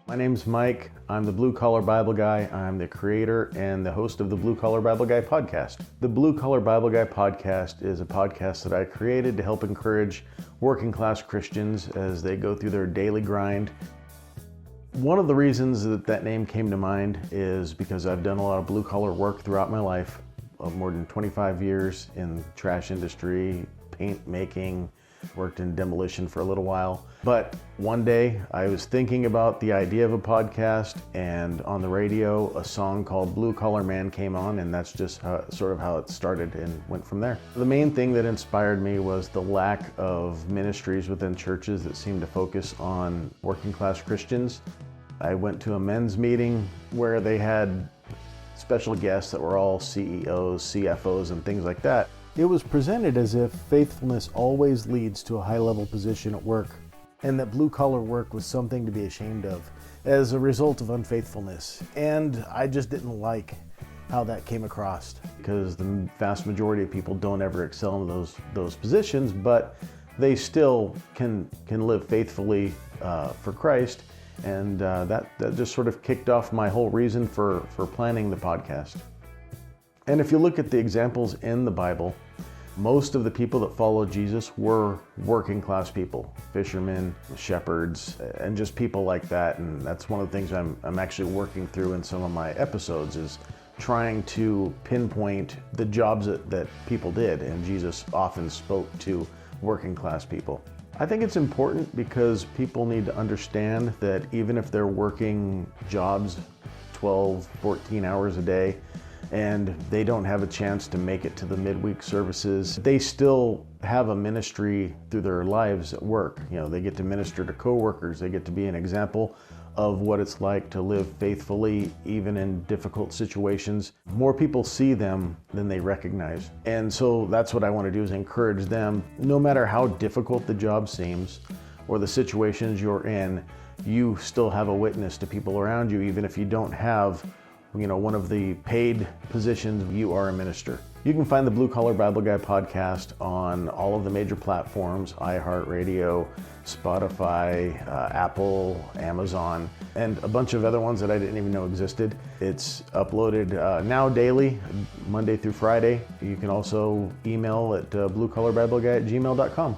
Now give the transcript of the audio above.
My name's Mike. I'm the Blue Collar Bible Guy. I'm the creator and the host of the Blue Collar Bible Guy podcast. The Blue Collar Bible Guy podcast is a podcast that I created to help encourage working class Christians as they go through their daily grind. One of the reasons that name came to mind is because I've done a lot of blue collar work throughout my life, more than 25 years in the trash industry, paint making, worked in demolition for a little while. But one day I was thinking about the idea of a podcast, and on the radio a song called Blue Collar Man came on, and that's just how it started and went from there. The main thing that inspired me was the lack of ministries within churches that seemed to focus on working class Christians. I went to a men's meeting where they had special guests that were all CEOs, CFOs, and things like that. It was presented as if faithfulness always leads to a high-level position at work, and that blue-collar work was something to be ashamed of as a result of unfaithfulness. And I just didn't like how that came across, because the vast majority of people don't ever excel in those positions, but they still can live faithfully for Christ. And that just sort of kicked off my whole reason for planning the podcast. And if you look at the examples in the Bible, most of the people that followed Jesus were working class people, fishermen, shepherds, and just people like that. And that's one of the things I'm actually working through in some of my episodes, is trying to pinpoint the jobs that people did. And Jesus often spoke to working class people. I think it's important because people need to understand that even if they're working jobs 12, 14 hours a day, and they don't have a chance to make it to the midweek services, they still have a ministry through their lives at work. You know, they get to minister to coworkers, they get to be an example of what it's like to live faithfully even in difficult situations. More people see them than they recognize. And so that's what I want to do, is encourage them. No matter how difficult the job seems or the situations you're in, you still have a witness to people around you. Even if you don't have one of the paid positions, you are a minister. You can find the Blue Collar Bible Guy podcast on all of the major platforms: iHeartRadio, Spotify, Apple, Amazon, and a bunch of other ones that I didn't even know existed. It's uploaded now daily, Monday through Friday. You can also email at bluecolarbibleguy@gmail.com.